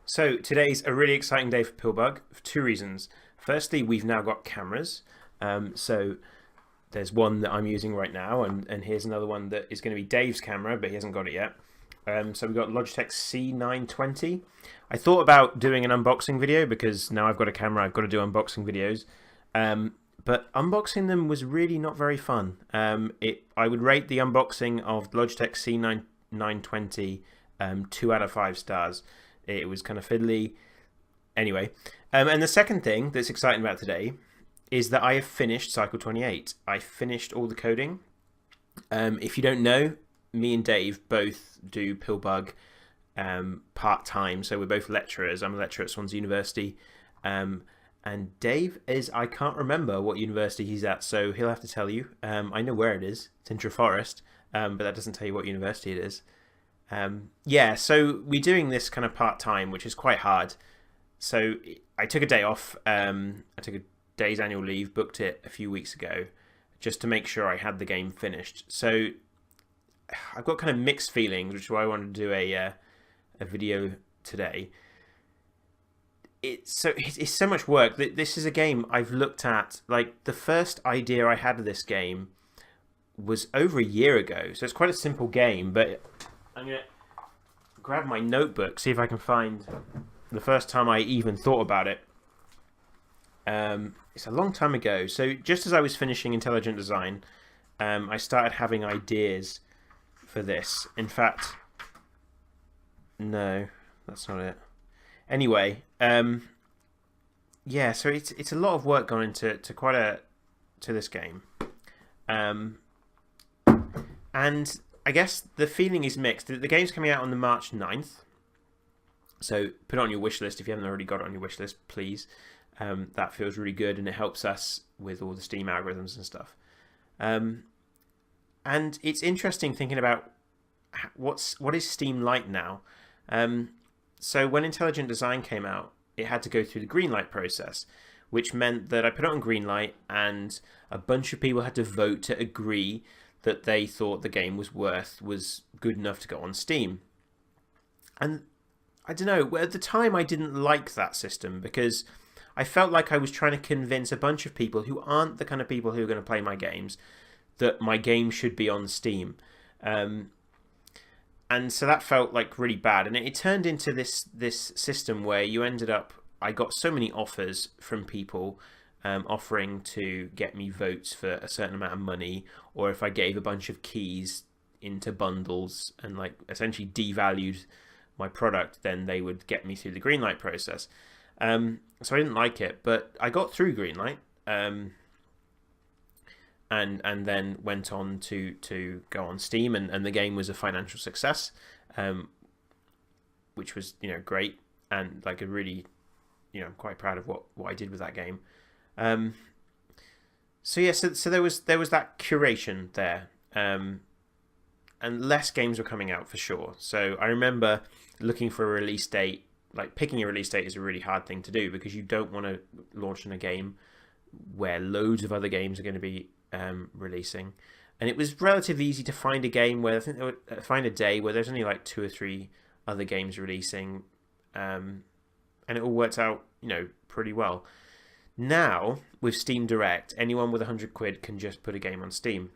So today's a really exciting day for Pillbug for two reasons. Firstly, we've now got cameras. So there's one that I'm using right now, and here's another one that is going to be Dave's camera, but he hasn't got it yet. So we've got Logitech C920. I thought about doing an unboxing video because now I've got a camera, I've got to do unboxing videos. But unboxing them was really not very fun. I would rate the unboxing of Logitech C920 2 out of 5 stars. It was kind of fiddly. Anyway, and the second thing that's exciting about today is that I have finished Cycle 28. I finished all the coding. If you don't know, me and Dave both do Pillbug part-time, so we're both lecturers. I'm a lecturer at Swansea University. And Dave is, I can't remember what university he's at, so he'll have to tell you. I know where it is. It's in Treforest, but that doesn't tell you what university it is. Yeah, so we're doing this kind of part-time, which is quite hard. So I took a day off. I took a day's annual leave, booked it a few weeks ago, just to make sure I had the game finished. So I've got kind of mixed feelings, which is why I wanted to do a video today. It's so much work. This is a game I've looked at. Like, the first idea I had of this game was over a year ago, so it's quite a simple game. But I'm gonna grab my notebook, see if I can find the first time I even thought about it. It's a long time ago. So just as I was finishing Intelligent Design, I started having ideas for this. In fact, no, that's not it. Anyway, yeah, so it's a lot of work gone into this game, and I guess the feeling is mixed. The game's coming out on the March 9th, so put it on your wish list if you haven't already got it on your wish list, please. That feels really good, and it helps us with all the Steam algorithms and stuff. And it's interesting thinking about what is Steam like now. So when Intelligent Design came out, it had to go through the Greenlight process, which meant that I put it on Greenlight and a bunch of people had to vote to agree that they thought the game was good enough to go on Steam. And I don't know, at the time I didn't like that system because I felt like I was trying to convince a bunch of people who aren't the kind of people who are going to play my games that my game should be on Steam. And so that felt like really bad, and it turned into this system where you ended up. I got so many offers from people offering to get me votes for a certain amount of money, or if I gave a bunch of keys into bundles and like essentially devalued my product, then they would get me through the Greenlight process. So I didn't like it, but I got through Greenlight. And then went on to go on Steam, and the game was a financial success, which was great, and like a really I'm quite proud of what I did with that game. So yeah, so there was that curation there, and less games were coming out for sure. So I remember looking for a release date. Like, picking a release date is a really hard thing to do because you don't want to launch in a game where loads of other games are going to be releasing, and it was relatively easy to find a game where I think they would find a day where there's only like 2 or 3 other games releasing, and it all worked out pretty well. Now with Steam Direct, anyone with 100 quid can just put a game on Steam,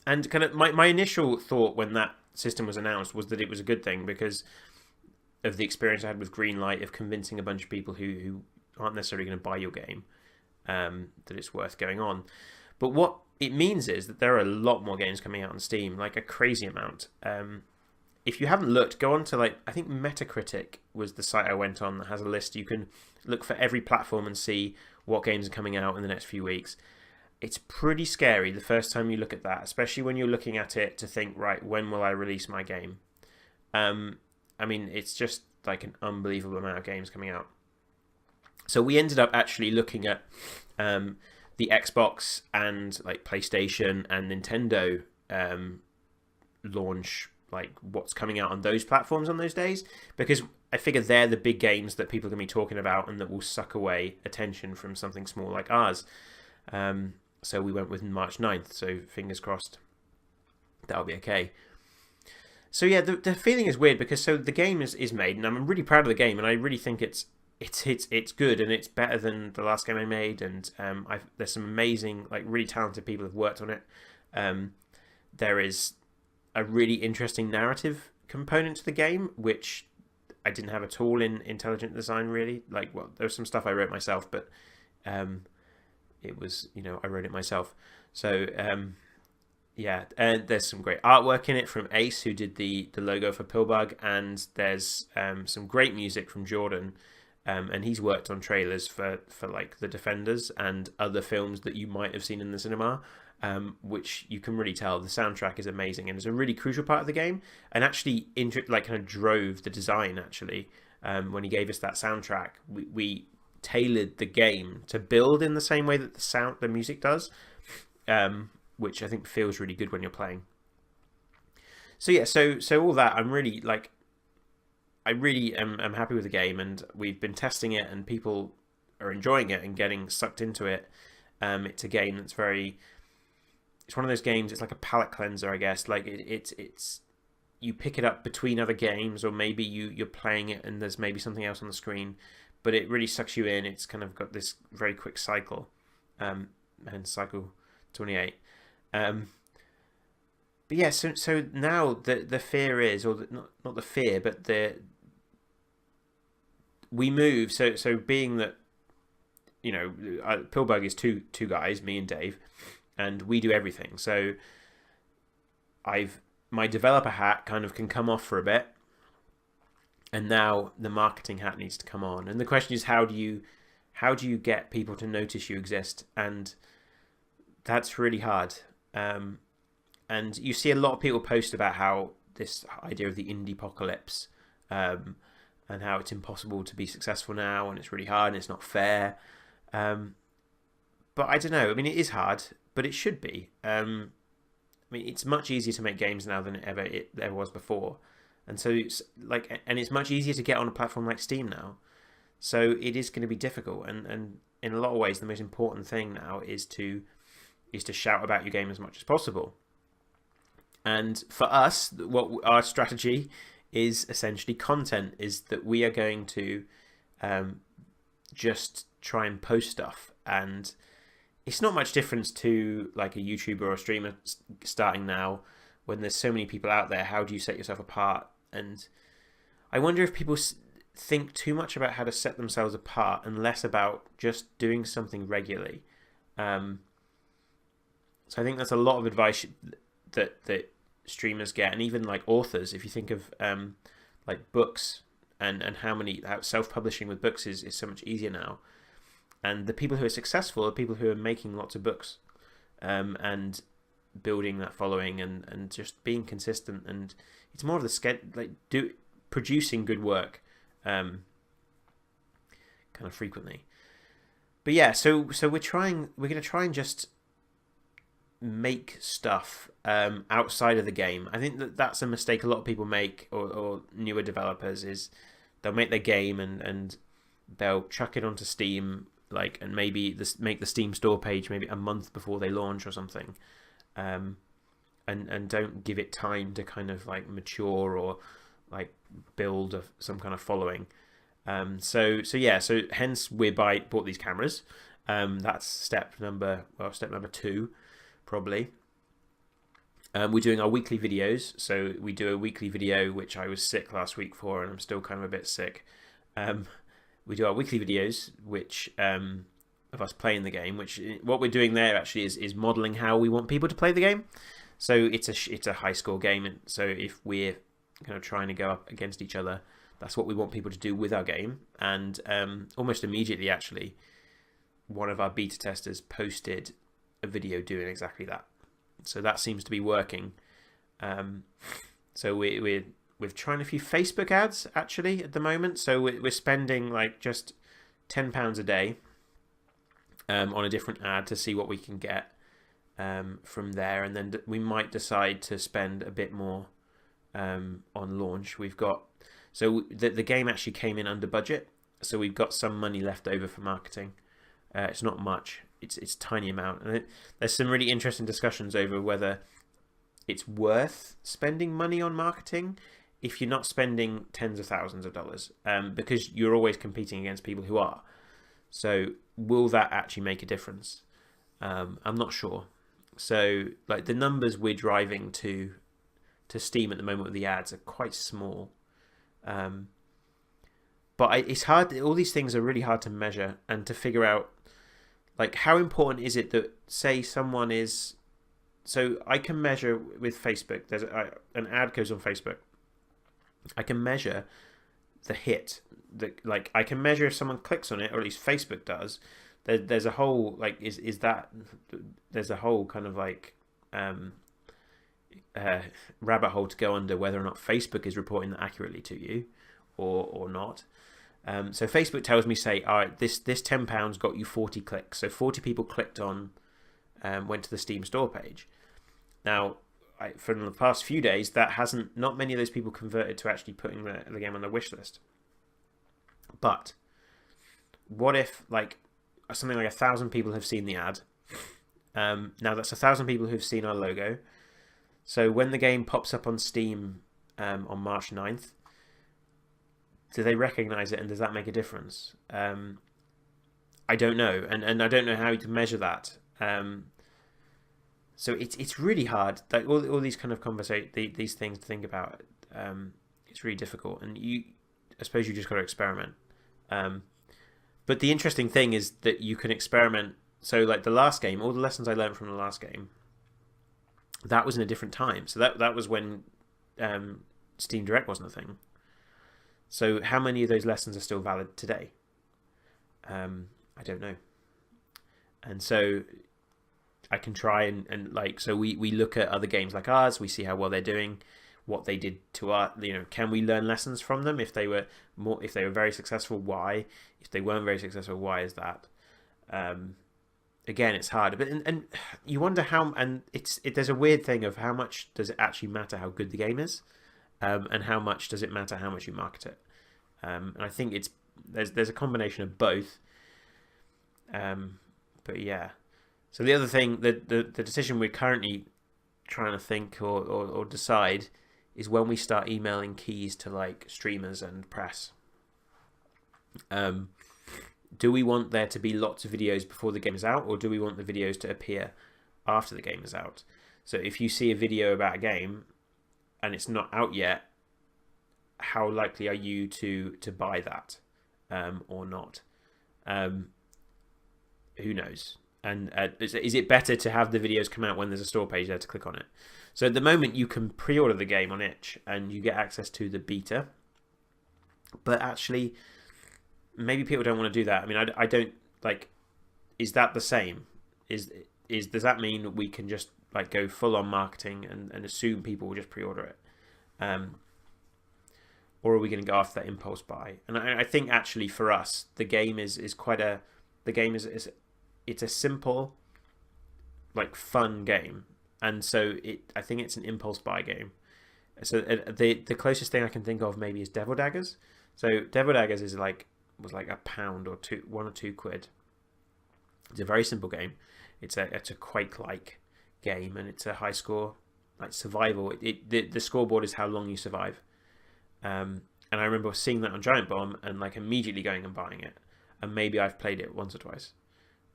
and kind of my initial thought when that system was announced was that it was a good thing because of the experience I had with Greenlight of convincing a bunch of people who aren't necessarily going to buy your game that it's worth going on. But what it means is that there are a lot more games coming out on Steam, like a crazy amount. If you haven't looked, go on to I think Metacritic was the site I went on that has a list. You can look for every platform and see what games are coming out in the next few weeks. It's pretty scary the first time you look at that, especially when you're looking at it to think, right, when will I release my game? I mean, it's just like an unbelievable amount of games coming out. So we ended up actually looking at the Xbox and like PlayStation and Nintendo launch, like what's coming out on those platforms on those days, because I figure they're the big games that people are going to be talking about and that will suck away attention from something small like ours. So we went with March 9th, so fingers crossed that'll be okay. So yeah, the feeling is weird because so the game is made, and I'm really proud of the game, and I really think it's good, and it's better than the last game I made, and there's some amazing, like, really talented people who've worked on it. Um, there is a really interesting narrative component to the game, which I didn't have at all in Intelligent Design, really. Like, well, there was some stuff I wrote myself, but um, it was, I wrote it myself. So yeah, and there's some great artwork in it from Ace, who did the logo for Pillbug, and there's some great music from Jordan, and he's worked on trailers for like The Defenders and other films that you might have seen in the cinema, which you can really tell the soundtrack is amazing and is a really crucial part of the game, and actually like kind of drove the design actually. When he gave us that soundtrack, we tailored the game to build in the same way that the music does. Which I think feels really good when you're playing. So yeah, so all that, I'm really like, I really am happy with the game, and we've been testing it, and people are enjoying it and getting sucked into it. It's a game that's it's one of those games. It's like a palate cleanser, I guess. Like it's you pick it up between other games, or maybe you're playing it and there's maybe something else on the screen, but it really sucks you in. It's kind of got this very quick cycle, and cycle 28. But yeah, so now the fear is, or not the fear, but we move. So being that, Pillbug is two guys, me and Dave, and we do everything. So my developer hat kind of can come off for a bit, and now the marketing hat needs to come on. And the question is, how do you get people to notice you exist? And that's really hard. And you see a lot of people post about how this idea of the indie apocalypse, and how it's impossible to be successful now, and it's really hard, and it's not fair. But I don't know. I mean, it is hard, but it should be. I mean, it's much easier to make games now than it ever was before, and so it's much easier to get on a platform like Steam now. So it is going to be difficult, and in a lot of ways, the most important thing now is to shout about your game as much as possible. And for us, what our strategy is essentially content, is that we are going to just try and post stuff. And it's not much difference to like a YouTuber or a streamer starting now, when there's so many people out there. How do you set yourself apart? And I wonder if people think too much about how to set themselves apart and less about just doing something regularly. So I think that's a lot of advice that streamers get, and even like authors. If you think of like books and how self-publishing with books is so much easier now, and the people who are successful are people who are making lots of books, and building that following, and just being consistent. And it's more of the producing good work, kind of frequently. But yeah, so we're going to try and just make stuff outside of the game. I think that's a mistake a lot of people make, or newer developers, is they'll make their game and they'll chuck it onto Steam, like, and maybe make the Steam store page maybe a month before they launch or something, and don't give it time to kind of like mature or like build some kind of following. So hence we bought these cameras. That's step number 2. Probably. We're doing our weekly videos. So we do a weekly video, which I was sick last week for, and I'm still kind of a bit sick. We do our weekly videos, which of us playing the game. Which what we're doing there actually is modelling how we want people to play the game. So it's a high score game, and so if we're kind of trying to go up against each other, that's what we want people to do with our game. And almost immediately, actually, one of our beta testers posted a video doing exactly that. So that seems to be working. So we're trying a few Facebook ads actually at the moment. So we're spending like just £10 a day on a different ad to see what we can get from there, and then we might decide to spend a bit more on launch. We've got the game actually came in under budget, so we've got some money left over for marketing. It's not much. It's a tiny amount, and there's some really interesting discussions over whether it's worth spending money on marketing if you're not spending tens of thousands of dollars, because you're always competing against people who are. So will that actually make a difference? I'm not sure. So like the numbers we're driving to Steam at the moment with the ads are quite small. But it's hard. All these things are really hard to measure and to figure out. Like, how important is it that, say, someone is... So I can measure with Facebook. There's an ad goes on Facebook. I can measure the hit. Like, I can measure if someone clicks on it, or at least Facebook does. There's a whole, like, there's a whole kind of, like, rabbit hole to go under whether or not Facebook is reporting that accurately to you or not. So Facebook tells me, say, all right, this £10 got you 40 clicks. So 40 people clicked on, went to the Steam store page. Now, for the past few days, not many of those people converted to actually putting the game on their wish list. But what if, like, something like 1,000 people have seen the ad? Now that's 1,000 people who've seen our logo. So when the game pops up on Steam on March 9th, do they recognize it, and does that make a difference? I don't know, and I don't know how to measure that. So it's really hard. Like all these kind of these things to think about. It's really difficult, and I suppose you just got to experiment. But the interesting thing is that you can experiment. So like the last game, all the lessons I learned from the last game, that was in a different time. So that was when Steam Direct wasn't a thing. So how many of those lessons are still valid today? I don't know. And so I can try and like, so we look at other games like ours, we see how well they're doing, what they did to us, can we learn lessons from them? If they were very successful, why? If they weren't very successful, why is that? Again, it's hard, but and you wonder how, and there's a weird thing of how much does it actually matter how good the game is, and how much does it matter how much you market it? And I think there's a combination of both. But yeah. So the other thing, the decision we're currently trying to think or decide is when we start emailing keys to like streamers and press. Do we want there to be lots of videos before the game is out, or do we want the videos to appear after the game is out? So if you see a video about a game and it's not out yet, how likely are you to buy that or not? Who knows? And is it better to have the videos come out when there's a store page there to click on it? So at the moment you can pre-order the game on itch and you get access to the beta, but actually maybe people don't want to do that. I mean, I don't like. Is that the same? Does that mean we can just like go full on marketing and assume people will just pre-order it? Or are we going to go after that impulse buy? And I think actually for us, the game is it's a simple, like fun game, and so I think it's an impulse buy game. So the closest thing I can think of maybe is Devil Daggers. So Devil Daggers was like £1 or £2, £1 or £2. It's a very simple game. It's a Quake-like game, and it's a high score, like survival. The scoreboard is how long you survive. And I remember seeing that on Giant Bomb and like immediately going and buying it. And maybe I've played it once or twice,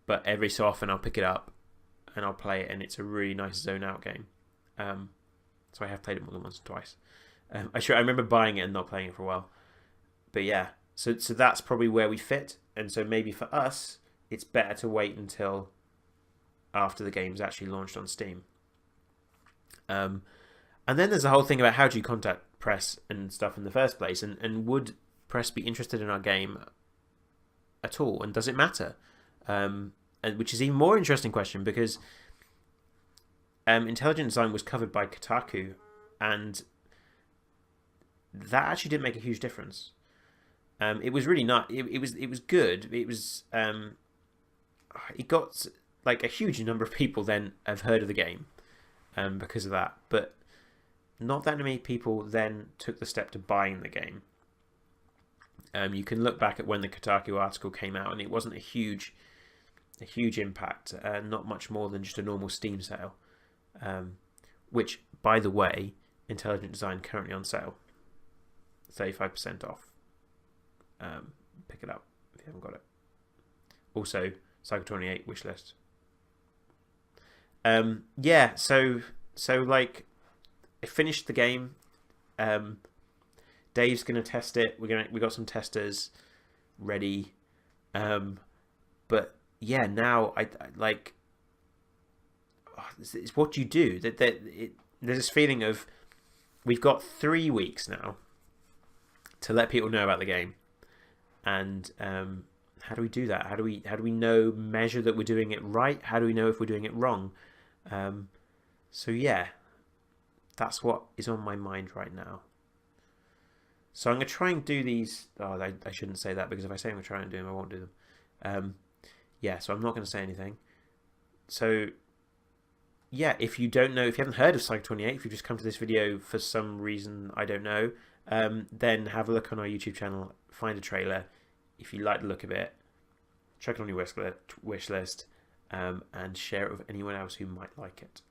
but every so often I'll pick it up and I'll play it, and it's a really nice zone out game. So I have played it more than once or twice. I remember buying it and not playing it for a while. But yeah, so that's probably where we fit. And so maybe for us, it's better to wait until after the game's actually launched on Steam. And then there's the whole thing about how do you contact press and stuff in the first place, and would press be interested in our game at all, and does it matter? And which is an even more interesting question, because intelligent design was covered by Kotaku, and that actually didn't make a huge difference. It was really not. It was good. It was. It got like a huge number of people then have heard of the game, because of that, but not that many people then took the step to buying the game. You can look back at when the Kotaku article came out, and it wasn't a huge impact. Not much more than just a normal Steam sale. which, by the way, Intelligent Design currently on sale, 35% off. Pick it up if you haven't got it. Also, Cycle 28 wishlist. Yeah, so like, I finished the game. Dave's gonna test it. We got some testers ready. But yeah, now I like. It's what you do. There's this feeling of we've got 3 weeks now to let people know about the game, and how do we do that? How do we measure that we're doing it right? How do we know if we're doing it wrong? So yeah, that's what is on my mind right now. So I'm going to try and do these. Oh, I shouldn't say that, because if I say I'm going to try and do them, I won't do them. Yeah, so I'm not going to say anything. So yeah, if you haven't heard of Cycle 28, if you've just come to this video for some reason, I don't know, then have a look on our YouTube channel, find a trailer. If you like the look of it, chuck it on your wish list, and share it with anyone else who might like it.